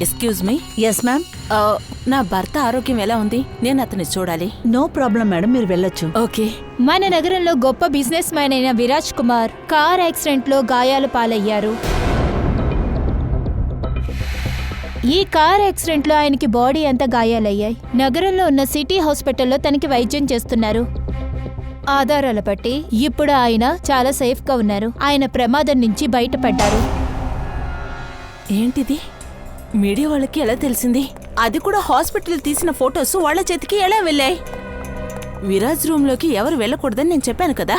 Excuse me. Yes ma'am. నా భర్త ఆరోగ్యం ఎలా ఉంది? నేను అతన్ని చూడాలి. నో ప్రాబ్లం మేడం, మీరు వెళ్ళొచ్చు. ఓకే. మన నగరంలో గొప్ప బిజినెస్ మ్యాన్ అయిన విరాజ్ కుమార్ కార్ యాక్సిడెంట్లో గాయాలు పాలయ్యారు. ఈ కార్ యాక్సిడెంట్లో ఆయనకి బాడీ అంతా గాయాలయ్యాయి. నగరంలో ఉన్న సిటీ హాస్పిటల్లో తనకి వైద్యం చేస్తున్నారు. ఆధారాల బట్టి ఇప్పుడు ఆయన చాలా సేఫ్గా ఉన్నారు. ఆయన ప్రమాదం నుంచి బయటపడ్డారు. ఏంటిది? మీడియా వాళ్ళకి ఎలా తెలిసింది? అది కూడా హాస్పిటల్ తీసిన ఫొటోస్ వాళ్ళ చేతికి ఎలా వెళ్ళాయి? విరాజ్ రూమ్లోకి ఎవరు వెళ్ళకూడదని నేను చెప్పాను కదా,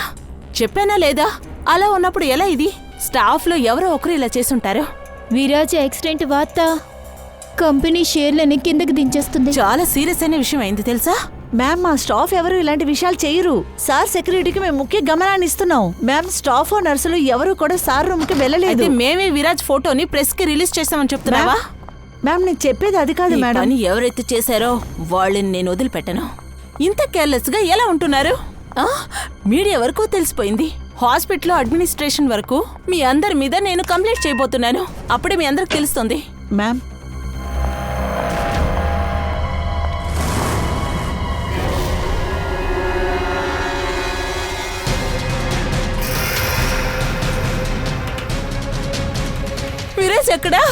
చెప్పానా లేదా? అలా ఉన్నప్పుడు ఎలా ఇది? స్టాఫ్లో ఎవరో ఒకరు ఇలా చేసుంటారు. విరాజ్ యాక్సిడెంట్ వార్త కంపెనీ షేర్లని కిందకి దించేస్తుంది. చాలా సీరియస్ అయిన విషయం అయింది తెలుసా? మ్యామ్, మా స్టాఫ్ ఎవరు ఇలాంటి విషయాలు చేయరు. సార్ సెక్యూరిటీకి మేము ముఖ్య గమనాన్ని ఇస్తున్నాం. మ్యామ్, స్టాఫ్ నర్సులు ఎవరు కూడా సార్ రూమ్ కి వెళ్ళలేదు. మేమే విరాజ్ ఫోటోని ప్రెస్ కి రిలీజ్ చేస్తామని చెప్తున్నావా? మ్యామ్, నేను చెప్పేది అది కాదు మేడం. ఎవరైతే చేశారో వాళ్ళని నేను వదిలిపెట్టను. ఇంత కేర్లెస్ గా ఎలా ఉంటున్నారు? మీడియా వరకు తెలిసిపోయింది. హాస్పిటల్ అడ్మినిస్ట్రేషన్ వరకు మీ అందరి మీద నేను కంప్లైంట్ చేయబోతున్నాను. అప్పుడే మీ అందరికి తెలుస్తుంది. మ్యామ్, విరాజ్ ఎక్కడా?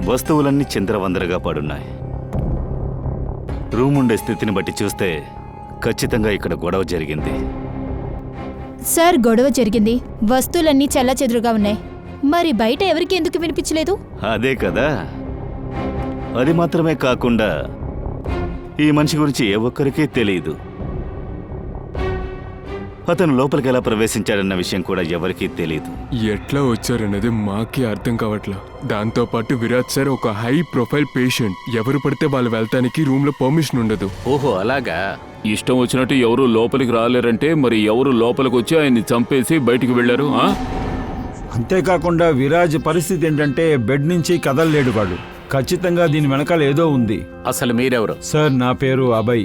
వస్తువులన్నీ చిందరవందరగా పడున్నాయి. రూమ్ ఉండే స్థితిని బట్టి చూస్తే ఖచ్చితంగా ఇక్కడ గొడవ జరిగింది. సార్, గొడవ జరిగింది. వస్తువులన్నీ చెల్లాచెదురుగా ఉన్నాయి. మరి బయట ఎవరికి ఎందుకు వినిపించలేదు? అదే కదా. అది మాత్రమే కాకుండా ఈ మనిషి గురించి ఏ ఒక్కరికీ తెలియదు. అతను లోపలికి ఎలా ప్రవేశించాడన్న విషయం కూడా ఎవరికీ తెలియదు. ఎట్లా వచ్చారన్నది మాకే అర్థం కావట్లా. దాంతోపాటు విరాజ్ సార్ ఒక హై ప్రొఫైల్ పేషెంట్. ఎవరు పడితే వాళ్ళు వెళ్తానికి రూమ్ లో పర్మిషన్ ఉండదు. ఓహో, అలాగా. ఇష్టం వచ్చినట్టు ఎవరు లోపలికి రాలేరంటే మరి ఎవరు లోపలికి వచ్చి ఆయన్ని చంపేసి బయటికి వెళ్లారు? అంతేకాకుండా విరాజ్ పరిస్థితి ఏంటంటే బెడ్ నుంచి కదలలేడు వాడు. ఖచ్చితంగా దీని వెనకాల ఏదో ఉంది. అసలు మీరెవరు? సార్, నా పేరు అభయ్,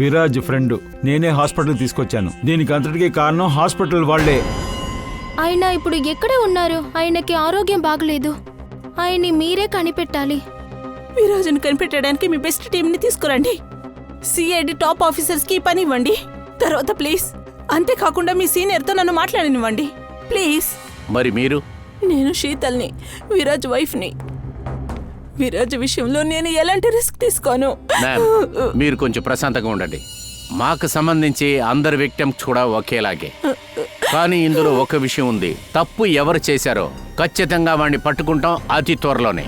విరాజ్ ఫ్రెండ్. నేనే హాస్పిటల్ తీసుకొచ్చాను. దీనికి అంతటికీ కారణం హాస్పిటల్ వాళ్లే. ఆయన ఇప్పుడు ఎక్కడే ఉన్నారు? ఆయనకి ఆరోగ్యం బాగలేదు. ఆయన్ని మీరే కనిపెట్టాలి. విరాజును కనిపెట్టడానికి మీ బెస్ట్ టీంని తీసుకురండి. సిఐడి టాప్ ఆఫీసర్స్ కి పని ఇవ్వండి. తర్వాత ప్లీజ్, అంతేకాకుండా మీ సీనియర్తో నన్ను మాట్లాడనివ్వండి ప్లీజ్. మరి మీరు? నేను శీతల్ని, విరాజ్ వైఫ్ని. విరాజ్ విషయంలో నేను ఎలాంటి రిస్క్ తీసుకోను. మీరు కొంచెం ప్రశాంతంగా ఉండండి. మాకు సంబంధించి అందరి విక్టిమ్స్ కూడా ఒకేలాగే. కానీ ఇందులో ఒక విషయం ఉంది. తప్పు ఎవరు చేశారో ఖచ్చితంగా వాడిని పట్టుకుంటాం అతి త్వరలోనే.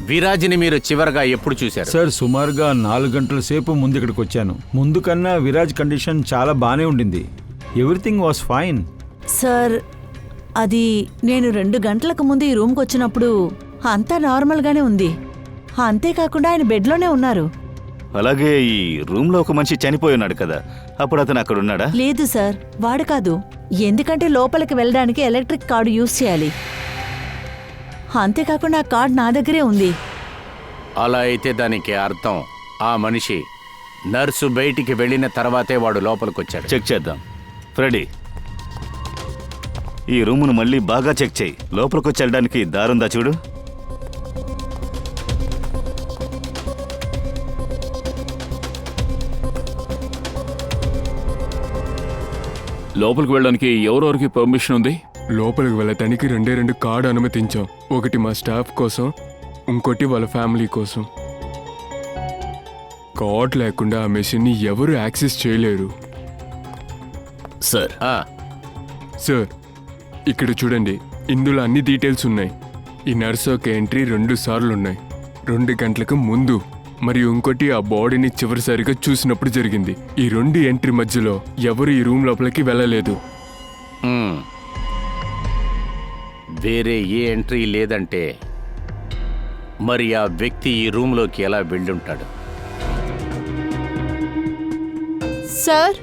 విరాజ్ని మీరు చివరగా ఎప్పుడు చూశారు? సార్, సుమారుగా 4 గంటల సేపు ముందు ఇక్కడికి వచ్చాను. ముందు కన్నా విరాజ్ కండిషన్ చాలా బానే ఉండింది. Everything was fine. సార్, అది నేను 2 గంటలకు ముందు ఈ రూమ్కి వచ్చినప్పుడు అంతా నార్మల్గానే ఉంది. అంతేకాకుండా ఆయన బెడ్లోనే ఉన్నారు. అలాగే ఈ రూమ్ లో ఒక మనిషి చనిపోయి ఉన్నాడు కదా, అప్పుడు అతను అక్కడ ఉన్నాడా? లేదు సార్, వాడు కాదు. ఎందుకంటే లోపలికి వెళ్ళడానికి ఎలక్ట్రిక్ కార్డు యూజ్ చేయాలి. అంతేకాకుండా ఆ కార్డు నా దగ్గరే ఉంది. అలా అయితే దానికి అర్థం ఆ మనిషి నర్సు బయటికి వెళ్ళిన తర్వాతే వాడు లోపలికి వచ్చాడు. చెక్ చేద్దాం. ఫ్రెడీ, ఈ రూమును మళ్ళీ బాగా చెక్ చేయి. లోపలికొచ్చి వెళ్ళడానికి దారుందా చూడు. లోపలికి వెళ్ళడానికి ఎవరెవరికి పర్మిషన్ ఉంది? లోపలికి వెళ్ళటానికి 2 కార్డు అనుమతించాం. ఒకటి మా స్టాఫ్ కోసం, ఇంకోటి వాళ్ళ ఫ్యామిలీ కోసం. కార్డ్ లేకుండా ఆ మెషిన్ని ఎవరు యాక్సెస్ చేయలేరు. సార్ సార్, ఇక్కడ చూడండి, ఇందులో అన్ని డీటెయిల్స్ ఉన్నాయి. ఈ నర్స్ ఒక ఎంట్రీ 2 సార్లు ఉన్నాయి. 2 గంటలకు ముందు మరియు ఇంకోటి ఆ బాడీని చివరిసారిగా చూసినప్పుడు జరిగింది. ఈ 2 ఎంట్రీ మధ్యలో ఎవరు ఈ రూమ్ లోపలికి వెళ్ళలేదు. వేరే ఏ ఎంట్రీ లేదంటే మరి ఆ వ్యక్తి ఈ రూమ్లోకి ఎలా వెళ్ళుంటాడు? సార్,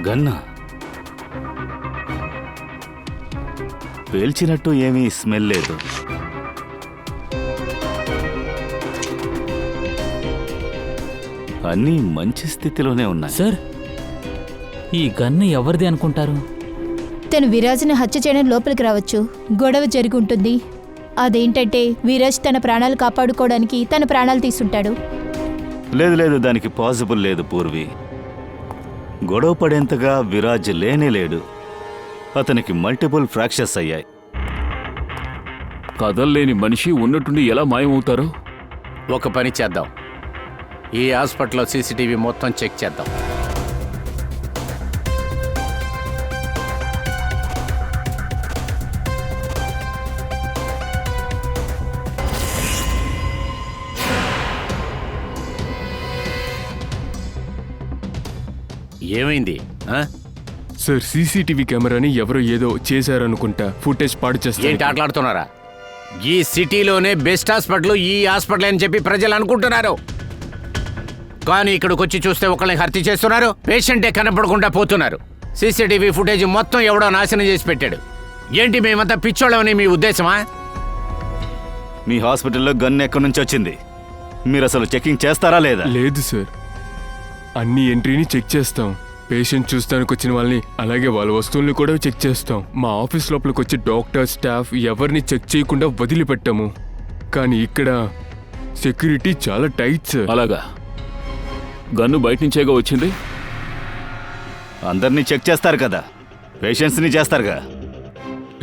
గన్నా పేల్చినట్టు ఏమీ స్మెల్ లేదు. అన్నీ మంచి స్థితిలోనే ఉన్నాయి. సార్, ఈ గన్ను ఎవరిది అనుకుంటారు? తను విరాజ్ని హత్య చేయడం లోపలికి రావచ్చు. గొడవ జరిగి ఉంటుంది. అదేంటంటే విరాజ్ తన ప్రాణాలు కాపాడుకోవడానికి తన ప్రాణాలు తీసుంటాడు. లేదు లేదు, దానికి పాసిబుల్ లేదు పూర్వి. గొడవ పడేంతగా విరాజ్ లేనే లేడు. అతనికి మల్టిపుల్ ఫ్రాక్చర్స్ అయ్యాయి. కదల్లేని మనిషి ఉన్నట్టుండి ఎలా మాయమవుతారు? ఒక పని చేద్దాం, ఈ హాస్పిటల్లో సీసీటీవీ మొత్తం చెక్ చేద్దాం. ఏమైంది? సార్, సీసీటీవీ కెమెరాని ఎవరో ఏదో చేశారనుకుంటా. ఫుటేజ్ పాడు ఏంటి చేస్తారు. ఆటలాడుతున్నారా? ఈ సిటీలోనే బెస్ట్ హాస్పిటల్ ఈ హాస్పిటల్ అని చెప్పి ప్రజలు అనుకుంటున్నారు. కానీ ఇక్కడికి వచ్చి చూస్తే ఒకళ్ళని హత్య చేస్తున్నారు, పేషెంటే కనపడకుండా పోతున్నారు. సీసీటీవీ ఫుటేజ్ మొత్తం ఎవడో నాశనం చేసి పెట్టాడు. ఏంటి మేమంతా పిచ్చోళ్ళమని మీ ఉద్దేశమా? మీ హాస్పిటల్లో గన్ ఎక్కడి నుంచి వచ్చింది? మీరు అసలు చెకింగ్ చేస్తారా లేదా? లేదు సార్, అన్ని ఎంట్రీని చెక్ చేస్తాం. పేషెంట్ చూస్తానికి వచ్చిన వాళ్ళని, అలాగే వాళ్ళ వస్తువుల్ని కూడా చెక్ చేస్తాం. మా ఆఫీస్ లోపలికి వచ్చి డాక్టర్, స్టాఫ్ ఎవరిని చెక్ చేయకుండా వదిలిపెట్టాము. కానీ ఇక్కడ సెక్యూరిటీ చాలా టైట్ సార్. అలాగా? గన్ను బయట నుంచేగా వచ్చింది? అందరినీ చెక్ చేస్తారు కదా, పేషెంట్స్ని చేస్తారుగా.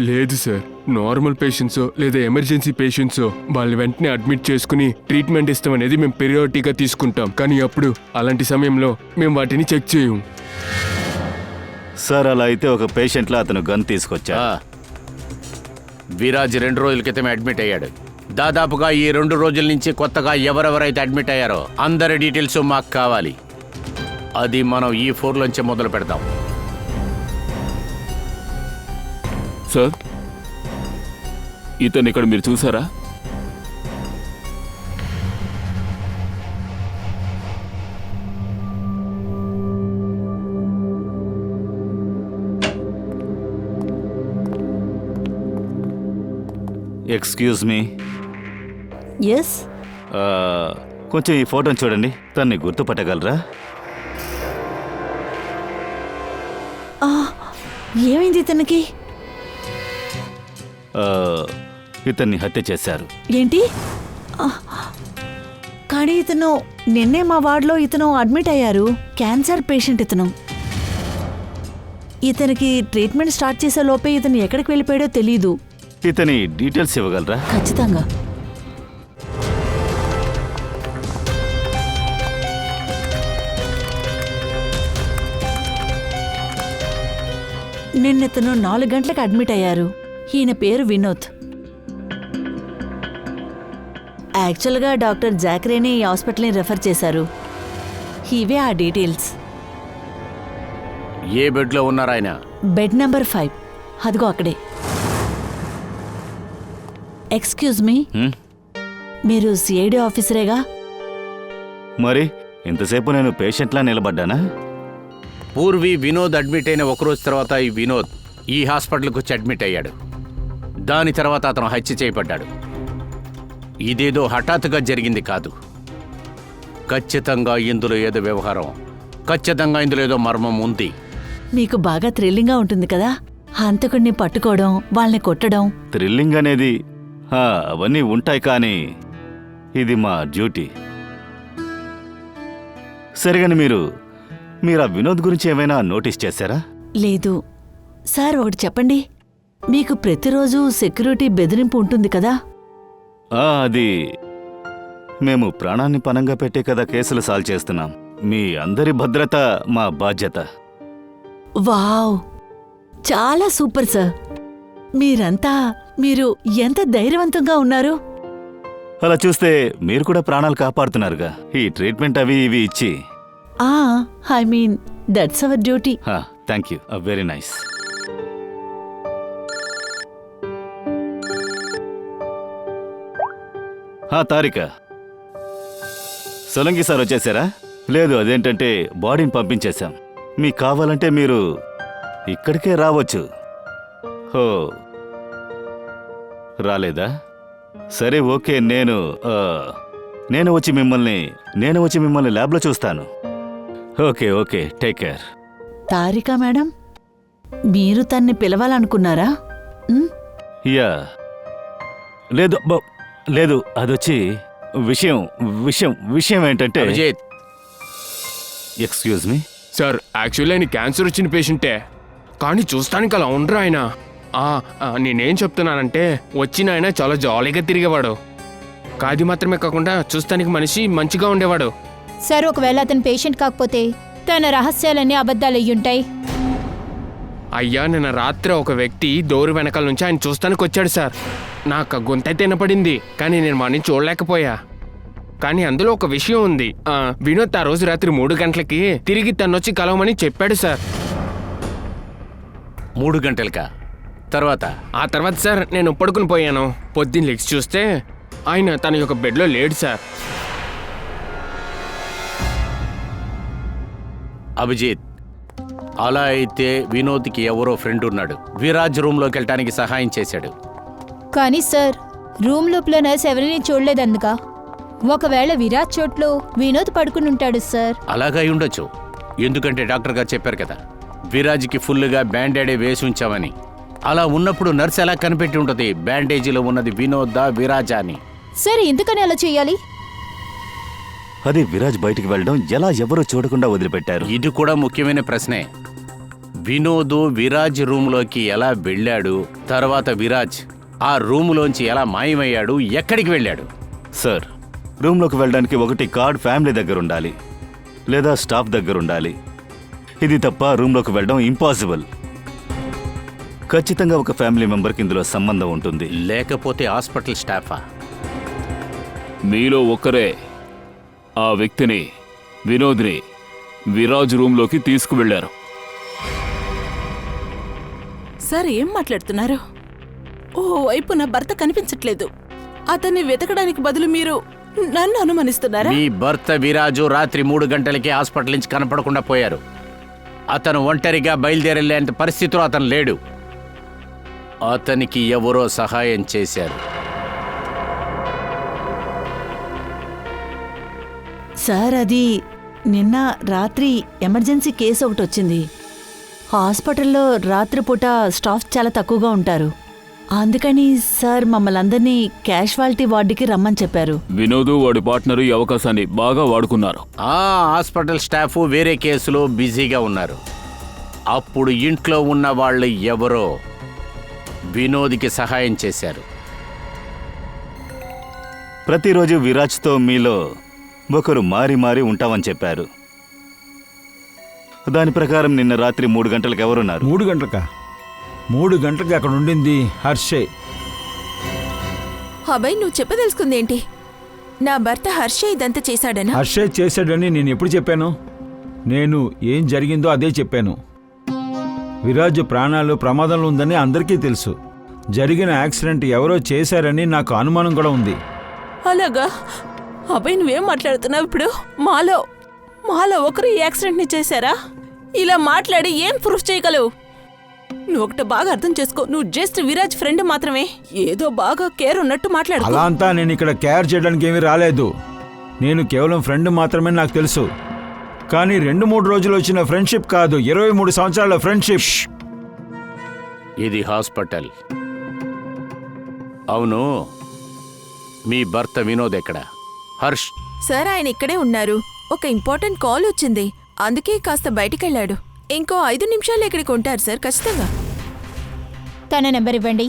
లేదు సార్, నార్మల్ పేషెంట్సో లేదా ఎమర్జెన్సీ పేషెంట్సో వాళ్ళని వెంటనే అడ్మిట్ చేసుకుని ట్రీట్మెంట్ ఇస్తామనేది మేము పెరియారిటీగా తీసుకుంటాం. కానీ అప్పుడు అలాంటి సమయంలో మేము వాటిని చెక్ చేయం. సార్, అలా అయితే ఒక పేషెంట్లో అతను గన్ తీసుకొచ్చా. విరాజ్ 2 రోజుల క్రితమే అడ్మిట్ అయ్యాడు. దాదాపుగా ఈ 2 రోజుల నుంచి కొత్తగా ఎవరెవరైతే అడ్మిట్ అయ్యారో అందరి డీటెయిల్స్ మాకు కావాలి. అది మనం ఈ 4లోంచే మొదలు పెడతాం. సార్, ఇతను ఇక్కడ మీరు చూసారా? Excuse me, yes. కొంచెం ఈ ఫోటోని చూడండి. తన్ని గుర్తుపట్టగలరా? ఏమైంది ఇతనికి? ఇతన్ని హత్య చేశారు. ఏంటి? కానీ ఇతను నిన్నే మా వార్డులో ఇతను అడ్మిట్ అయ్యారు. క్యాన్సర్ పేషెంట్ ఇతను. ఇతనికి ట్రీట్మెంట్ స్టార్ట్ చేసే లోపే ఇతను ఎక్కడికి వెళ్ళిపోయాడో తెలీదు. ఇతని డీటెయిల్స్ ఇవ్వగలరా? ఖచ్చితంగా. నిన్నెతను 4 గంటలకు అడ్మిట్ అయ్యారు. ఈయన పేరు వినోద్. యాక్చువల్గా డాక్టర్ జాక్రేని ఈ హాస్పిటల్ని రెఫర్ చేశారు. ఇవే ఆ డీటెయిల్స్. ఏ బెడ్లో ఉన్నారు ఆయన? Bed number 5. అదిగో అక్కడే. ఎక్స్క్యూజ్ మీ, మీరు సిఐడి ఆఫీసరేగా? మరి ఇంతసేపు నేను పేషెంట్లా నిలబడ్డానా? పూర్వి వినోద్ అడ్మిట్ అయిన 1 రోజు తర్వాత ఈ వినోద్ ఈ హాస్పిటల్కి వచ్చి అడ్మిట్ అయ్యాడు. దాని తర్వాత అతను హత్య చేయబడ్డాడు. ఇదేదో హఠాత్తుగా జరిగింది కాదు. ఖచ్చితంగా ఇందులో ఏదో వ్యవహారం, ఖచ్చితంగా ఇందులో ఏదో మర్మం ఉంది. మీకు బాగా థ్రిల్లింగ్గా ఉంటుంది కదా హంతకుడిని పట్టుకోవడం, వాళ్ళని కొట్టడం. థ్రిల్లింగ్ అనేది అవన్నీ ఉంటాయి, కానీ ఇది మా డ్యూటీ. సరిగాని మీరు ఆ వినోద్ గురించి ఏమైనా నోటీస్ చేశారా? లేదు సార్. ఒకటి చెప్పండి, మీకు ప్రతిరోజు సెక్యూరిటీ బెదిరింపు ఉంటుంది కదా? అది మేము ప్రాణాన్ని పణంగా పెట్టే కదా కేసులు సాల్వ్ చేస్తున్నాం. మీ అందరి భద్రత మా బాధ్యత. వావ్, చాలా సూపర్ సార్. మీరు ఎంత ధైర్యవంతంగా ఉన్నారు. అలా చూస్తే మీరు కూడా ప్రాణాలు కాపాడుతున్నారుగా, ఈ ట్రీట్మెంట్ అవి ఇవి ఇచ్చి. I mean that's our duty. Thank you, very nice. Tarika, Solangi sir వచ్చేసారా? లేదు, అదేంటంటే బాడీని పంపించేశాం. మీకు కావాలంటే మీరు ఇక్కడికే రావచ్చు. హో, రాలేదా? సరే, ఓకే. నేను వచ్చి మిమ్మల్ని ల్యాబ్లో చూస్తాను. Okay, okay, take care. Tarika madam, మీరు తన్ని పిలవాలనుకున్నారా? ఉమ్, యా, లేదు, అదొచ్చి విషయం ఏంటంటే, Abhijit, excuse me. Sir actually ఆయన క్యాన్సర్ వచ్చిన పేషెంటే, కానీ చూస్తానికి అలా ఉండరు ఆయన. నేనేం చెప్తున్నానంటే, వచ్చిన ఆయన చాలా జాలీగా తిరిగేవాడు. కాది మాత్రమే కాకుండా చూస్తానికి మనిషి మంచిగా ఉండేవాడు. సార్ ఒకవేళ అతను పేషెంట్ కాకపోతే తన రహస్యాలన్నీ అబద్ధాలు అయ్యుంటాయి. అయ్యా, నిన్న రాత్రి ఒక వ్యక్తి డోరు వెనకాల నుంచి ఆయన చూస్తానికి వచ్చాడు సార్. నాకు గొంతైతే వినపడింది, కానీ నేను వాడిని చూడలేకపోయా. కానీ అందులో ఒక విషయం ఉంది. వినోద్ ఆ రోజు రాత్రి 3 గంటలకి తిరిగి తనొచ్చి కలవమని చెప్పాడు సార్. 3 గంటలకా? తర్వాత? ఆ తర్వాత సార్ నేను పడుకుని పోయాను. పొద్దున్న లెగ్స్ చూస్తే ఆయన తన యొక్క బెడ్లో లేడు సార్. అభిజిత్, అలా అయితే వినోద్కి ఎవరో ఫ్రెండ్ ఉన్నాడు. విరాజ్ రూమ్లోకి వెళ్ళటానికి సహాయం చేశాడు. కానీ సార్, రూమ్ లోపల నర్స్ ఎవరిని చూడలేదందుక. ఒకవేళ విరాజ్ చోట్లో వినోద్ పడుకుని ఉంటాడు సార్. అలాగా ఉండొచ్చు, ఎందుకంటే డాక్టర్ గారు చెప్పారు కదా, విరాజ్కి ఫుల్గా బ్యాండేడే వేసి ఉంచామని. అలా ఉన్నప్పుడు నర్స్ ఎలా కనిపెట్టి ఉంటుంది బ్యాండేజీలో ఉన్నది వినోదా విరాజా అని? సార్, ఎందుకని అలా చేయాలి? అది విరాజ్ బయటికి వెళ్ళడం ఎలా ఎవరూ చూడకుండా వదిలిపెట్టారు? ఇది కూడా ముఖ్యమైన ప్రశ్నే. వినోద్ విరాజ్ రూమ్లోకి ఎలా వెళ్ళాడు, తర్వాత విరాజ్ ఆ రూములోంచి ఎలా మాయమయ్యాడు, ఎక్కడికి వెళ్ళాడు? సార్, రూమ్లోకి వెళ్ళడానికి ఒకటి కార్డ్ ఫ్యామిలీ దగ్గర ఉండాలి, లేదా స్టాఫ్ దగ్గర ఉండాలి. ఇది తప్ప రూమ్లోకి వెళ్ళడం ఇంపాసిబుల్. ఖచ్చితంగా ఒక ఫ్యామిలీ మెంబర్కి ఇందులో సంబంధం ఉంటుంది. లేకపోతే హాస్పిటల్ స్టాఫా? మీలో ఒక్కరే ఆ వ్యక్తిని, వినోద్ని విరాజ్ రూమ్లోకి తీసుకువెళ్లారు. సార్, ఏం మాట్లాడుతున్నారు? ఓ వైపు నా భర్త కనిపించట్లేదు, అతన్ని వెతకడానికి బదులు మీరు నన్ను అనుమానిస్తున్నారా? మీ భర్త విరాజు రాత్రి 3 గంటలకి హాస్పిటల్ నుంచి కనపడకుండా పోయారు. అతను ఒంటరిగా బయలుదేరేంత పరిస్థితిలో అతను లేడు. అతనికి ఎవరో సహాయం చేశారు. సార్, అది నిన్న రాత్రి ఎమర్జెన్సీ కేసు ఒకటి వచ్చింది. హాస్పిటల్లో రాత్రిపూట స్టాఫ్ చాలా తక్కువగా ఉంటారు. అందుకని సార్ మమ్మల్ని అందరినీ క్యాషువాలిటీ వార్డుకి రమ్మని చెప్పారు. వినోద్ వాడి పార్ట్నర్ ఈ అవకాశాన్ని బాగా వాడుకున్నారు. హాస్పిటల్ స్టాఫ్ వేరే కేసులో బిజీగా ఉన్నారు. అప్పుడు ఇంట్లో ఉన్న వాళ్ళు ఎవరో వినోద్కి సహాయం చేశారు. ప్రతిరోజు విరాజ్తో మీలో ఒకరు మారి ఉంటామని చెప్పారు. దాని ప్రకారం నిన్న రాత్రి 3 గంటలకు ఎవరున్నారు? 3 గంటలకా? 3 గంటలకి అక్కడ ఉండింది హర్షే. అబ్బాయి, నువ్వు చెప్పదలుచుకుందేంటి? నా భర్త హర్షే ఇదంతా చేశాడనా? హర్షే చేశాడని నేను ఎప్పుడు చెప్పాను? నేను ఏం జరిగిందో అదే చెప్పాను. విరాజ్ ప్రాణాలు ప్రమాదంలో ఉందని అందరికీ తెలుసు. జరిగిన యాక్సిడెంట్ ఎవరో చేశారని నాకు అనుమానం కూడా ఉంది. అలాగా? అబ్బాయి, నువ్వేం మాట్లాడుతున్నావు ఇప్పుడు? మాలో ఒకరు ఈ యాక్సిడెంట్ ని చేశారా? ఇలా మాట్లాడి ఏం ప్రూఫ్ చేయగలవు? నువ్వు ఒకటి బాగా అర్థం చేసుకో, నువ్వు జస్ట్ విరాజ్ ఫ్రెండ్ మాత్రమే. ఏదో బాగా కేర్ ఉన్నట్టు మాట్లాడు. అలా అంతా నేను ఇక్కడ కేర్ చేయడానికి ఏమీ రాలేదు. నేను కేవలం ఫ్రెండ్ మాత్రమే నాకు తెలుసు. కానీ 2-3 రోజులు వచ్చిన ఫ్రెండ్షిప్ కాదు, 23 సంవత్సరాల ఫ్రెండ్షిప్. ఇది హాస్పిటల్. అవును, మీ భర్త వినోద్ ఎక్కడ? హర్ష్ సార్, ఆయన ఇక్కడే ఉన్నారు. ఒక ఇంపార్టెంట్ కాల్ వచ్చింది, అందుకే కాస్త బయటికెళ్ళాడు. ఇంకో 5 నిమిషాలు ఇక్కడికి ఉంటారు సార్, ఖచ్చితంగా. తన నెంబర్ ఇవ్వండి.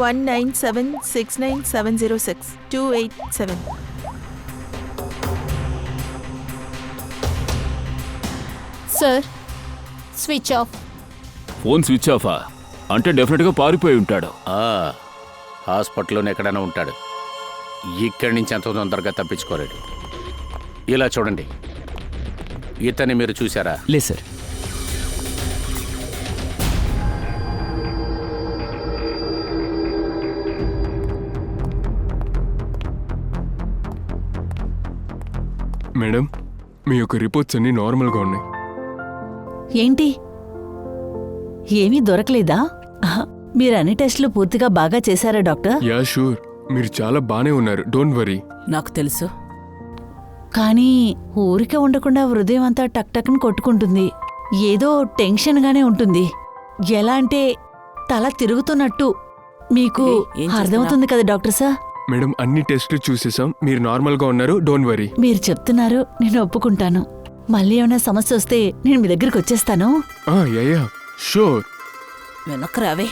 197697062887. Sir, switch off. Phone switch ఆఫా? అంటే డెఫినెట్గా పారిపోయి ఉంటాడు. హాస్పిటల్లోనే ఎక్కడైనా ఉంటాడు. ఇక్కడి నుంచి అంత తొందరగా తప్పించుకోలేడు. ఇలా చూడండి, ఇతన్ని మీరు చూసారా? లేదు సార్. మేడం, మీ యొక్క రిపోర్ట్స్ అన్నీ నార్మల్గా ఉన్నాయి. ఏంటి ఏమీ దొరకలేదా? మీరు అన్ని టెస్టులు పూర్తిగా బాగా చేశారా డాక్టర్? యా షూర్, మీరు చాలా బానే ఉన్నారు, డోంట్ వరీ. నాకు తెలుసు. కానీ ఊరికే ఉండకుండా హృదయం అంతా టక్ టక్ని కొట్టుకుంటుంది. ఏదో టెన్షన్గానే ఉంటుంది. ఎలా అంటే తల తిరుగుతున్నట్టు. మీకు ఏయ్, ఏం చేస్తున్నావ్? అర్థమవుతుంది కదా డాక్టర్ సార్? మేడం అన్ని టెస్టులు చూసేసాం, మీరు నార్మల్గా ఉన్నారు, డోంట్ వరీ. మీరు చెప్తున్నారు, నేను ఒప్పుకుంటాను. మళ్ళీ ఏమైనా సమస్య వస్తే నేను మీ దగ్గరికి వచ్చేస్తాను. Yeah sure. వెనక్కి రావే.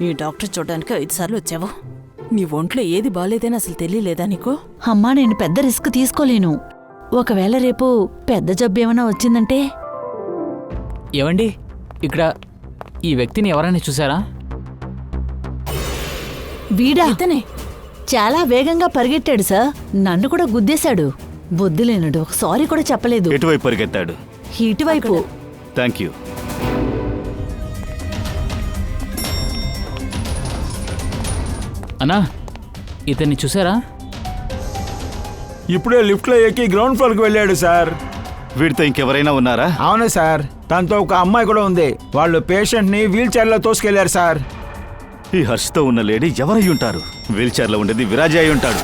ఈ డాక్టర్ చూడడానికి 5 సార్లు వచ్చావు. నీ ఒంట్లో ఏది బాలేదని అసలు తెలియలేదా నీకు? అమ్మా, నేను పెద్ద రిస్క్ తీసుకోలేను. ఒకవేళ రేపు పెద్ద జబ్బు ఏమైనా వచ్చిందంటే? ఏవండి, ఇక్కడ ఈ వ్యక్తిని ఎవరైనా చూసారా? వీడా? ఇతనే. చాలా వేగంగా పరిగెట్టాడు సార్. నన్ను కూడా గుద్దేశాడు. బుద్ధి లేనుడు. సారీ కూడా చెప్పలేదు. ఎటువైపు పరిగెత్తాడు? ఇటువైపు. Thank you. అన్నా, ఇతన్ని చూసారా? ఇప్పుడే లిఫ్ట్లో ఎక్కి గ్రౌండ్ ఫ్లోర్కి వెళ్ళాడు సార్. వీడితో ఇంకెవరైనా ఉన్నారా? అవును సార్, తనతో ఒక అమ్మాయి కూడా ఉంది. వాళ్ళు పేషెంట్ని వీల్ చైర్లో తోసుకెళ్లారు సార్. ఈ హర్ష్తో ఉన్న లేడీ ఎవరై ఉంటారు? వీల్ చైర్లో ఉండేది విరాజే అయి ఉంటాడు.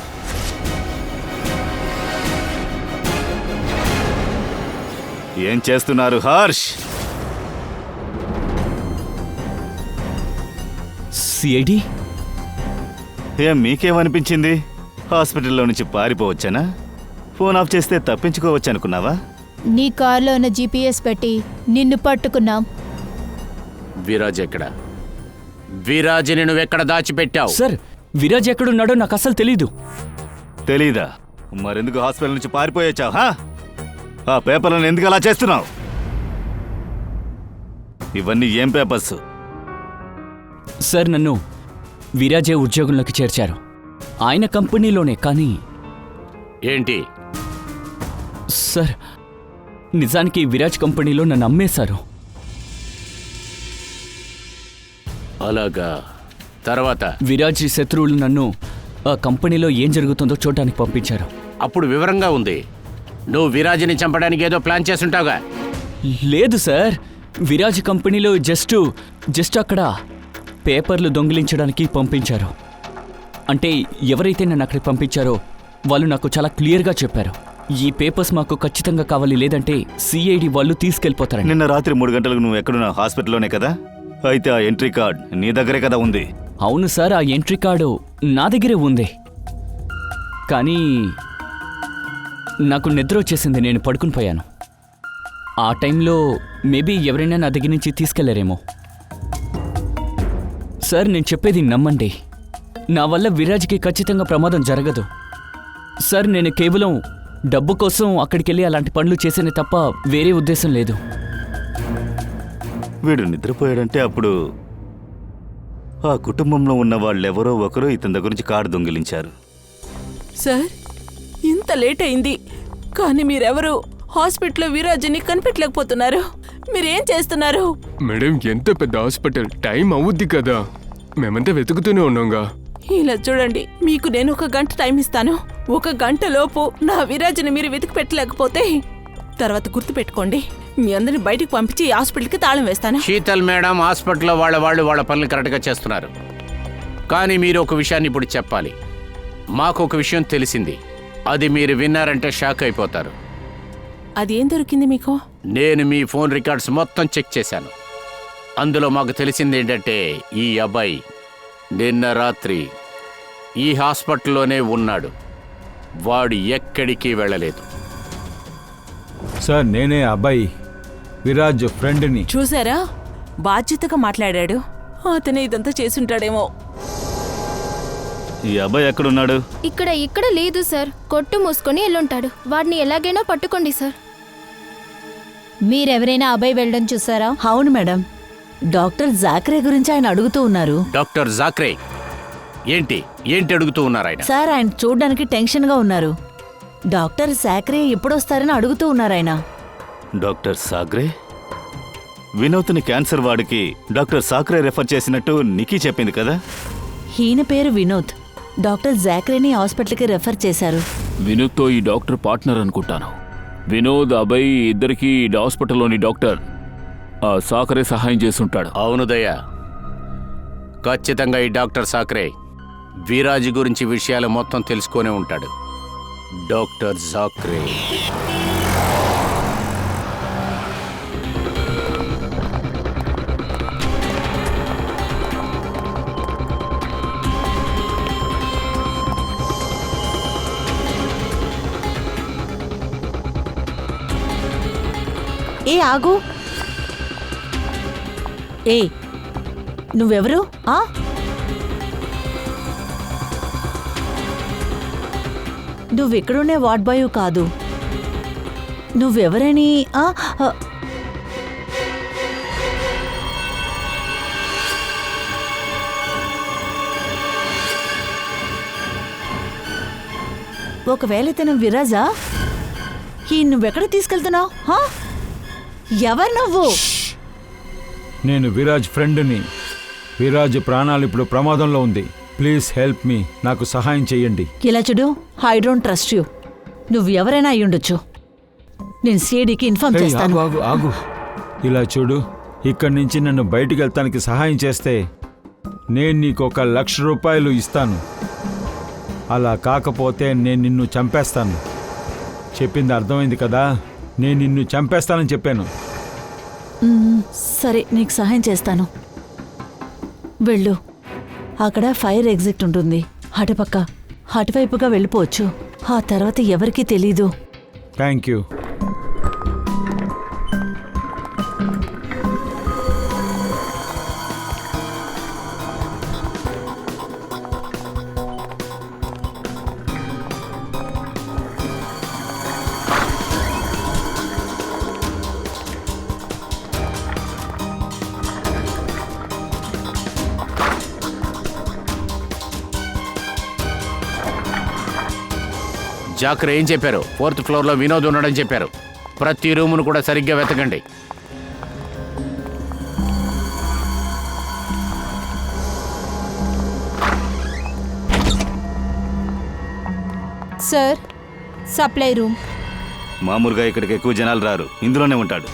ఏం చేస్తున్నారు హర్ష్? సిఐడి? ఏం మీకేమనిపించింది? హాస్పిటల్లో నుంచి పారిపోవచ్చానా? ఫోన్ ఆఫ్ చేస్తే తప్పించుకోవచ్చు అనుకున్నావా? నీ కార్లో ఉన్న GPS పెట్టి నిన్ను పట్టుకున్నాం. విరాజ్ ఎక్కడ? విరాజ్ని నువ్వెక్కడ దాచిపెట్టావు? సార్, విరాజ్ ఎక్కడున్నాడో నాకు అసలు తెలీదు. తెలీదా? మరెందుకు హాస్పిటల్ నుంచి పారిపోయొచ్చావు? ఆ పేపర్లను ఎందుకు అలా చేస్తున్నావు? ఇవన్నీ ఏం పేపర్స్? సార్, నన్ను విరాజే ఉద్యోగంలోకి చేర్చారు. ఆయన కంపెనీలోనే. కానీ ఏంటి? సార్, నిజానికి విరాజ్ కంపెనీలో నన్ను అమ్మేశారు. అలాగా? తర్వాత? విరాజ్ శత్రువులు నన్ను ఆ కంపెనీలో ఏం జరుగుతుందో చూడడానికి పంపించారు. అప్పుడు వివరంగా ఉంది. నువ్వు విరాజ్ని చంపడానికి ఏదో ప్లాన్ చేసుంటావుగా? లేదు సార్, విరాజ్ కంపెనీలో జస్ట్ అక్కడ పేపర్లు దొంగిలించడానికి పంపించారు. అంటే ఎవరైతే నన్ను అక్కడికి పంపించారో వాళ్ళు నాకు చాలా క్లియర్గా చెప్పారు, ఈ పేపర్స్ మాకు ఖచ్చితంగా కావాలి, లేదంటే సిఐడి వాళ్ళు తీసుకెళ్ళిపోతారని. నిన్న రాత్రి 3 గంటలకు నువ్వు ఎక్కడున్నా? హాస్పిటల్లోనే కదా? అయితే ఆ ఎంట్రీ కార్డ్ నీ దగ్గరే కదా ఉంది? అవును సార్, ఆ ఎంట్రీ కార్డు నా దగ్గరే ఉంది. కానీ నాకు నిద్ర వచ్చేసింది, నేను పడుకుని పోయాను. ఆ టైంలో మేబీ ఎవరైనా నా దగ్గర నుంచి తీసుకెళ్లారేమో. సార్, నేను చెప్పేది నమ్మండి, నా వల్ల విరాజ్కి ఖచ్చితంగా ప్రమాదం జరగదు. సార్, నేను కేవలం డబ్బు కోసం అక్కడికి వెళ్ళి అలాంటి పనులు చేసేనే తప్ప వేరే ఉద్దేశం లేదు. వీడు నిద్రపోయాడంటే అప్పుడు ఆ కుటుంబంలో ఉన్న వాళ్ళెవరో ఒకరు ఇతని దగ్గర నుంచి కార్డు దొంగిలించారు. సార్, ఇంత లేట్ అయింది, కానీ మీరెవరు హాస్పిటల్లో విరాజ్ని కనిపెట్టలేకపోతున్నారు. మీరేం చేస్తున్నారు? మేడం, ఎంత పెద్ద హాస్పిటల్, టైం అవుద్ది కదా. మేమంతా వెతుకుతూనే ఉన్నాంగా. ఇలా చూడండి, మీకు నేను 1 గంట టైం ఇస్తాను. 1 గంట లోపు నా విరాజ్ని మీరు వెతికి పెట్టలేకపోతే తర్వాత గుర్తుపెట్టుకోండి, మీ అందరిని బయటికి పంపించి ఈ హాస్పిటల్కి తాళం వేస్తాను. శీతల్ మేడం హాస్పిటల్లో వాళ్ళ పనులు కరెక్ట్గా చేస్తున్నారు. కానీ మీరు ఒక విషయాన్ని ఇప్పుడు చెప్పాలి. మాకు ఒక విషయం తెలిసింది, అది మీరు విన్నారంటే షాక్ అయిపోతారు. అదేం దొరికింది మీకు? నేను మీ ఫోన్ రికార్డ్స్ మొత్తం చెక్ చేశాను. అందులో మాకు తెలిసింది ఏంటంటే, ఈ అబ్బాయి నిన్న రాత్రి ఈ హాస్పిటల్లోనే ఉన్నాడు. వాడు ఎక్కడికి వెళ్ళలేదు. సార్, నేనే అబ్బాయి విరాజ్ ఫ్రెండ్ని. చూసారా, బాధ్యతగా మాట్లాడాడు. అతనే ఇదంతా చేసుంటాడేమో. ఈ అబ్బాయి ఎక్కడున్నాడు? ఇక్కడ లేదు సార్. కొట్టు మూసుకొని ఎల్లుంటాడు. వాడిని ఎలాగైనా పట్టుకోండి సార్. మీరెవరైనా అబ్బాయి వెళ్ళడం చూసారా? అవును మేడం, డాక్టర్ జాక్రే గురించి ఆయన అడుగుతూ ఉన్నారు. డాక్టర్ జాక్రే? ఏంటి అడుగుతూ ఉన్నారు ఆయన? సార్, ఆయన చూడ్డానికి టెన్షన్గా ఉన్నారు. డాక్టర్ జాక్రే ఎప్పుడొస్తారని అడుగుతూ ఉన్నారు ఆయన. డాక్టర్ సాక్రే? వినోద్ని క్యాన్సర్ వార్డుకి డాక్టర్ సాక్రే రెఫర్ చేసినట్టు నికీ చెప్పింది కదా? ఈయన పేరు వినోద్. డాక్టర్ జాక్రేని హాస్పిటల్కి రెఫర్ చేశారు. వినోద్తో ఈ డాక్టర్ పార్ట్నర్ అనుకుంటాను. వినోద్, అభయ్ ఇద్దరికి హాస్పిటల్లోని డాక్టర్ ఆ సాకరే సహాయం చేసుంటాడు. అవును దయ్యా, ఖచ్చితంగా ఈ డాక్టర్ సాకరే విరాజ్ గురించి విషయాలు మొత్తం తెలుసుకొనే ఉంటాడు. డాక్టర్ సాకరే. ఏ ఆగు. ఏ నువ్వెవరు? నువ్వెక్కడునే వార్డ్ బాయ్ కాదు. నువ్వెవరని? ఒకవేళ ఇతను విరాజా? ఈ నువ్వెక్కడ తీసుకెళ్తున్నావు? ఎవరు నువ్వు? నేను విరాజ్ ఫ్రెండ్ని. విరాజ్ ప్రాణాలు ఇప్పుడు ప్రమాదంలో ఉంది. Please help me. నాకు సహాయం చెయ్యండి. ఇలా చూడు, ఐ డోంట్ ట్రస్ట్ యూ. నువ్వు ఎవరైనా అయి ఉండొచ్చు. నేను సిఐడికి ఇన్ఫార్మ్ ఏయ్, చేస్తాను. ఆగు, ఆగు, ఆగు. ఇలా చూడు, ఇక్కడి నుంచి నన్ను బయటికి వెళ్తానికి సహాయం చేస్తే నేను నీకు 1,00,000 రూపాయలు ఇస్తాను. అలా కాకపోతే నేను నిన్ను చంపేస్తాను. చెప్పింది అర్థమైంది కదా? నేను నిన్ను చంపేస్తానని చెప్పాను. సరే, నీకు సహాయం చేస్తాను. వెళ్ళు. అక్కడ ఫైర్ ఎగ్జిట్ ఉంటుంది. అటువైపుగా వెళ్ళిపోవచ్చు. ఆ తర్వాత ఎవరికీ తెలీదు. Thank you. జాకర్ ఏం చెప్పారు? 4th ఫ్లోర్లో వినోద్ ఉన్నాడని చెప్పారు. ప్రతి రూమును కూడా సరిగ్గా వెతకండి. Sir, supply room. మామూలుగా ఇక్కడికి ఎక్కువ జనాలు రారు, ఇందులోనే ఉంటాడు.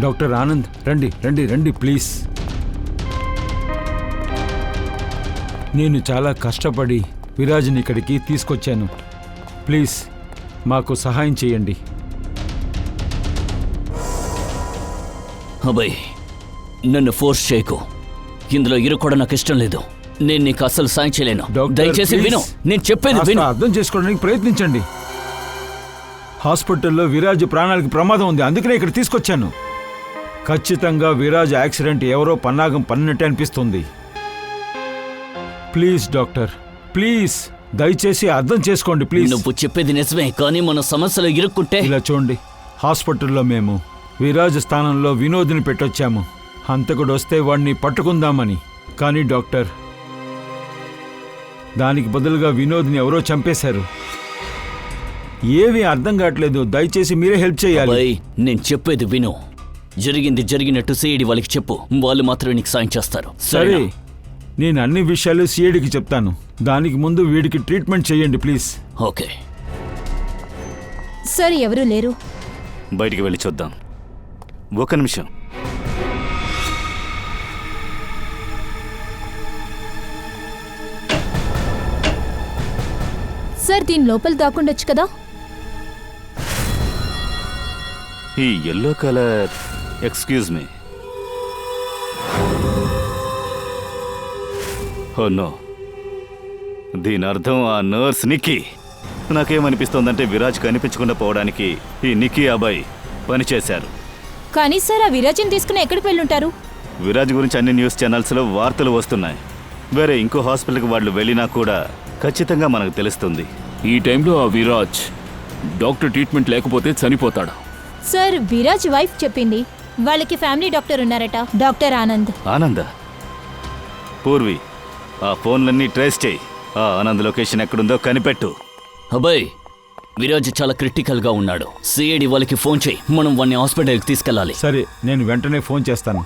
డాక్టర్ ఆనంద్, రండి రండి రండి ప్లీజ్. నేను చాలా కష్టపడి విరాజ్ని ఇక్కడికి తీసుకొచ్చాను. ప్లీజ్ మాకు సహాయం చేయండి. అబ్బాయి, నన్ను ఫోర్స్ చేయకు. ఇందులో ఇరుక్కోవడం నాకు ఇష్టం లేదు. నేను నీకు అసలు సాయం చేయలేను. దయచేసి విను, నేను చెప్పేది విను. అర్థం చేసుకోవడానికి ప్రయత్నించండి. హాస్పిటల్లో విరాజ్ ప్రాణాలకు ప్రమాదం ఉంది, అందుకనే ఇక్కడ తీసుకొచ్చాను. ఖచ్చితంగా విరాజ్ యాక్సిడెంట్ ఎవరో పన్నాగం పన్నట్టే అనిపిస్తుంది. ప్లీజ్ డాక్టర్, ప్లీజ్ దయచేసి అర్థం చేసుకోండి ప్లీజ్. నువ్వు చెప్పేది నిజమే, కానీ మన సమస్యలో ఇరుక్కుంటే. ఇలా చూడండి, హాస్పిటల్లో మేము విరాజ్ స్థానంలో వినోద్ని పెట్టొచ్చాము. హంతకుడు వస్తే వాడిని పట్టుకుందామని. కానీ డాక్టర్, దానికి బదులుగా వినోద్ని ఎవరో చంపేశారు. ఏమీ అర్థం కావట్లేదు. దయచేసి మీరే హెల్ప్ చేయాలి. నేను చెప్పేది విను. జరిగింది జరిగినట్టు సిఐడి వాళ్ళకి చెప్పు. వాళ్ళు మాత్రమే నీకు సాయం చేస్తారు. సరే, నేను అన్ని విషయాలు సిఐడికి చెప్తాను. దానికి ముందు వీడికి ట్రీట్మెంట్ చేయండి ప్లీజ్. ఓకే సార్, ఎవరూ లేరు. బయటికి వెళ్ళి చూద్దాం. 1 నిమిషం. సార్, దీని లోపల దాక్కుండొచ్చు కదా? ఈ yellow colour, excuse me. Oh no, దీని అర్థం ఆ నర్స్ నిక్కీ. నాకేమనిపిస్తోందంటే విరాజ్ కనిపించకుండా పోవడానికి ఈ నిక్కీ అబ్బాయి పనిచేశారు. కానీ సార్, ఆ విరాజ్ని తీసుకుని ఎక్కడికి వెళ్ళుంటారు? విరాజ్ గురించి అన్ని న్యూస్ ఛానల్స్లో వార్తలు వస్తున్నాయి. వేరే ఇంకో హాస్పిటల్కి వాళ్ళు వెళ్ళినా కూడా ఖచ్చితంగా మనకు తెలుస్తుంది. ఈ టైంలో ఆ విరాజ్ డాక్టర్ ట్రీట్మెంట్ లేకపోతే చనిపోతాడు. సార్, విరాజ్ వైఫ్ చెప్పింది వాళ్ళకి ఫ్యామిలీ డాక్టర్ ఉన్నారట, డాక్టర్ ఆనంద్. ఆనంద? పూర్వి, ఆ ఫోన్లన్నీ ట్రేస్ చేయి. ఆ ఆనంద్ లొకేషన్ ఎక్కడుందో కనిపెట్టు. అబ్బాయి, విరాజ్ చాలా క్రిటికల్ గా ఉన్నాడు. సిఐడి వాళ్ళకి ఫోన్ చేయి, మనం వాడిని హాస్పిటల్కి తీసుకెళ్ళాలి. సరే, నేను వెంటనే ఫోన్ చేస్తాను.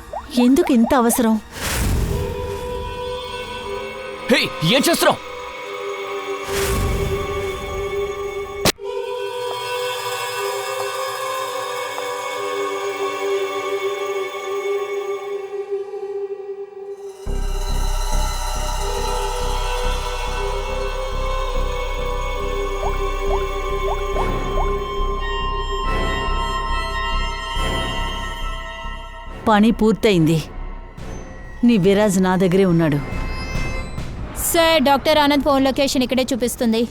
ఎందుకు ఇంత అవసరం? హే, ఏం చేస్తున్నావు? పని పూర్తయింది. నీ విరాజ్ నా దగ్గరే ఉన్నాడు. Sir, doctor Anand phone location ఇక్కడే చూపిస్తుంది.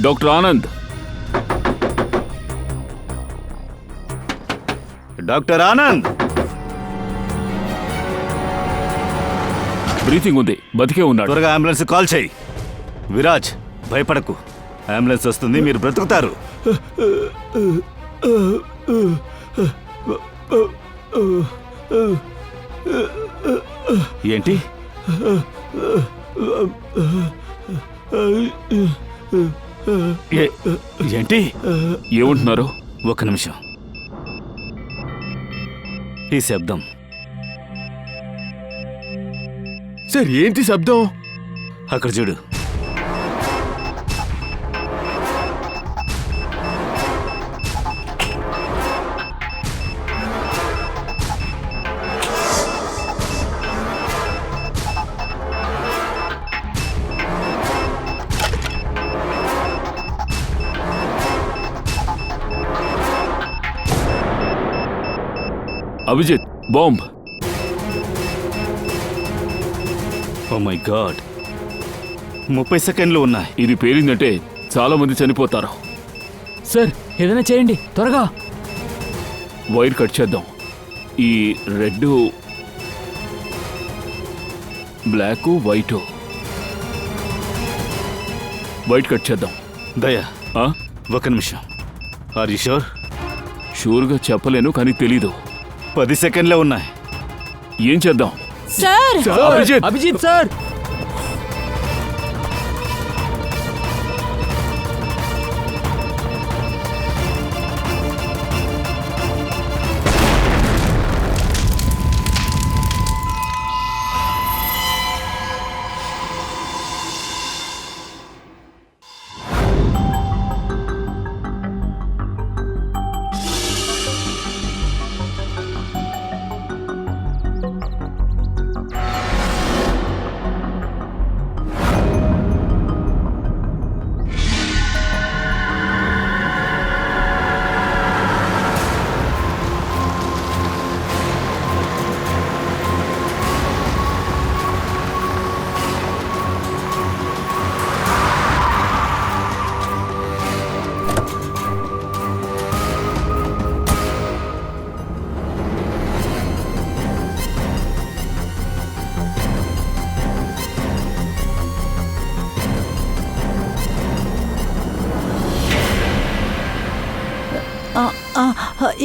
Doctor Anand, doctor Anand, breathing ఉంది, బతికే ఉన్నాడు. త్వరగా అంబులెన్స్ కాల్ చేయి. విరాజ్, భయపడకు, అంబులెన్స్ వస్తుంది, మీరు బ్రతుకుతారు. ఏంటి? ఏంటి ఏమంటున్నారు? ఒక్క నిమిషం. ఈ శబ్దం సార్, ఏంటి శబ్దం? అక్కడ చూడు. Abhijit, bomb. Oh my God, 30 సెకండ్లు ఉన్నాయి. ఇది పేలిందంటే చాలా మంది చనిపోతారు. సార్, ఏదైనా చేయండి త్వరగా. వైర్ కట్ చేద్దాం. ఈ రెడ్, బ్లాక్, వైట్ కట్ చేద్దాం. దయా, ఆ? ఒక నిమిషం. Are you sure? షూర్గా చెప్పలేను, కానీ తెలీదు. 10 సెకండ్లే ఉన్నాయి. ఏం చేద్దాం? సార్, అభిజిత్, అభిజిత్ సార్,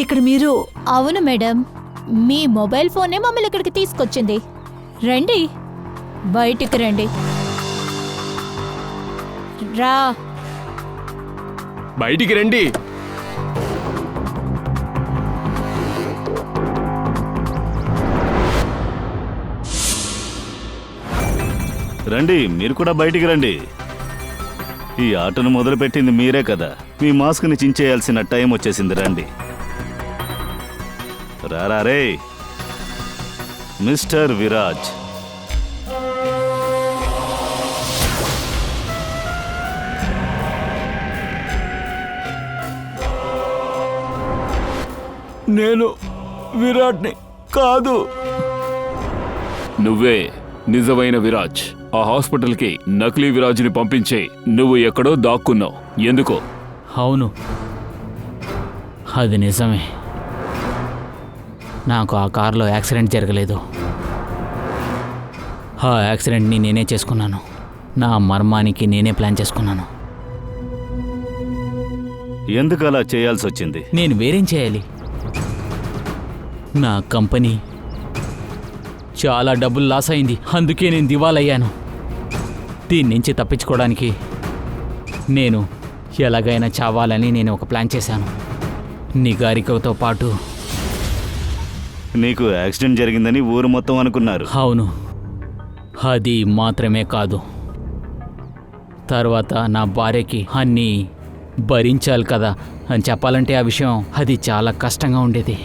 ఇక్కడ మీరు. అవును మేడం, మీ మొబైల్ ఫోనే మమ్మల్ని ఇక్కడికి తీసుకొచ్చింది. రండి, బయటికి రండి. రా. బయటికి రండి. రండి, మీరు కూడా బయటికి రండి. ఈ ఆటను మొదలుపెట్టింది మీరే కదా. మీ మాస్క్ని చించేయాల్సిన టైం వచ్చేసింది. రండి. రారా రే మిస్టర్ విరాజ్. నేను విరాట్ని కాదు. నువ్వే నిజమైన విరాజ్. ఆ హాస్పిటల్కి నకిలీ విరాజ్ని పంపించే నువ్వు ఎక్కడో దాక్కున్నావు. ఎందుకో? అవును, అది నిజమే. నాకు ఆ కారులో యాక్సిడెంట్ జరగలేదు. ఆ యాక్సిడెంట్ని నేనే చేసుకున్నాను. నా మర్మానికి నేనే ప్లాన్ చేసుకున్నాను. ఎందుకు అలా చేయాల్సి వచ్చింది? నేను వేరేం చేయాలి? నా కంపెనీ చాలా డబ్బులు లాస్ అయింది, అందుకే నేను దివాలయ్యాను. దీని నుంచి తప్పించుకోవడానికి నేను ఎలాగైనా చావాలని నేను ఒక ప్లాన్ చేశాను. నిగారికతో పాటు. నీకు యాక్సిడెంట్ జరిగిందని ఊరు మొత్తం అనుకున్నారు. అవును, అది మాత్రమే కాదు, తర్వాత నా భార్యకి అన్నీ భరించాలి కదా అని చెప్పాలంటే ఆ విషయం అది చాలా కష్టంగా ఉండేది.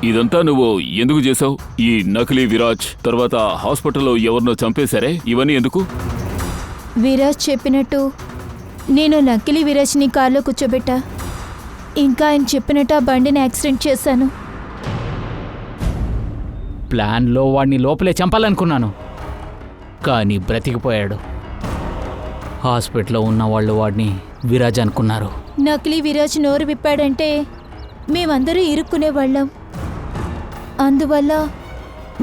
ఇదంతా నువ్వు ఎందుకు చేసావు? ఈ నకిలీ విరాజ్ తర్వాత హాస్పిటల్లో ఎవరినో చంపేశారే, ఇవన్నీ ఎందుకు? విరాజ్ చెప్పినట్టు నేను నకిలీ విరాజ్ని కారులో కూర్చోబెట్టా. ఇంకా ఆయన చెప్పినట్టు ఆ బండిని యాక్సిడెంట్ చేశాను. ప్లాన్లో వాడిని లోపలే చంపాలనుకున్నాను, కానీ బ్రతికిపోయాడు. హాస్పిటల్లో ఉన్న వాళ్ళు వాడిని విరాజ్ అనుకున్నారు. నకిలీ విరాజ్ నోరు విప్పాడంటే మేమందరూ ఇరుక్కునేవాళ్ళం. అందువల్ల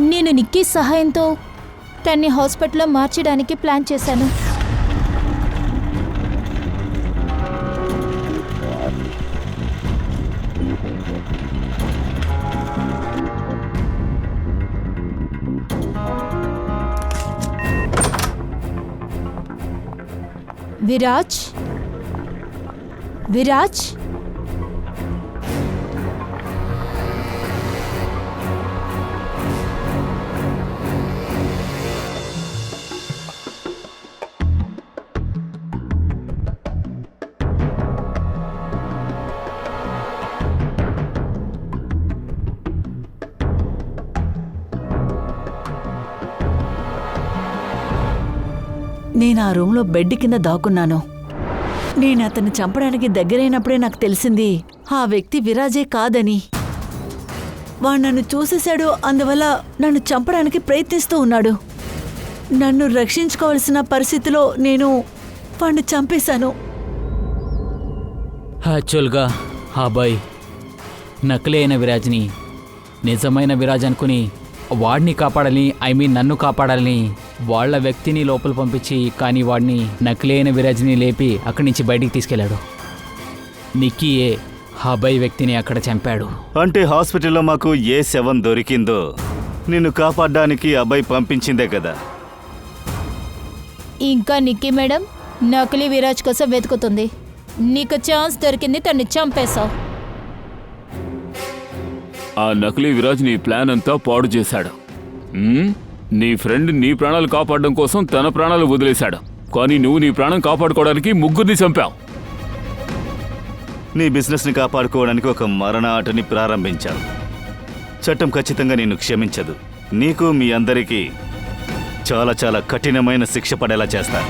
నేను నిక్కీ సహాయంతో తన్ని హాస్పిటల్లో మార్చడానికి ప్లాన్ చేశాను. విరాజ్, విరాజ్, నేను ఆ రూమ్లో బెడ్ కింద దాక్కున్నాను. నేను అతన్ని చంపడానికి దగ్గరైనప్పుడే నాకు తెలిసింది ఆ వ్యక్తి విరాజే కాదని. వాడు నన్ను చూసేశాడు, అందువల్ల నన్ను చంపడానికి ప్రయత్నిస్తూ ఉన్నాడు. నన్ను రక్షించుకోవాల్సిన పరిస్థితిలో నేను వాడిని చంపేశాను. యాక్చువల్గా ఆ అబ్బాయి నకిలీ అయిన విరాజ్ని నిజమైన విరాజ్ అనుకుని వాడిని కాపాడాలని, నన్ను కాపాడాలని వాళ్ళ వ్యక్తిని లోపల పంపించి, కానీ వాడిని నకిలీ అయిన విరాజ్ని లేపి అక్కడి నుంచి బయటికి తీసుకెళ్లాడు. నిక్కీయే ఆ అబ్బాయి వ్యక్తిని అక్కడ చంపాడు. అంటే హాస్పిటల్లో మాకు ఏ శవం దొరికిందో నిన్ను కాపాడడానికి అబ్బాయి పంపించిందే కదా. ఇంకా నిక్కీ మేడం నకిలీ విరాజ్ కోసం వెతుకుతుంది. నీకు ఛాన్స్ దొరికింది, తన్ని చంపేశావు. ఆ నకిలీ విరాజ్ నీ ప్లాన్ అంతా పాడు చేశాడు. నీ ఫ్రెండ్ నీ ప్రాణాలు కాపాడడం కోసం తన ప్రాణాలు వదిలేశాడు, కానీ నువ్వు నీ ప్రాణం కాపాడుకోవడానికి ముగ్గురిని చంపావు. నీ బిజినెస్ని కాపాడుకోవడానికి ఒక మరణ ఆటని ప్రారంభించావు. చట్టం ఖచ్చితంగా నిన్ను క్షమించదు. నీకు మీ అందరికీ చాలా చాలా కఠినమైన శిక్ష పడేలా చేస్తారు.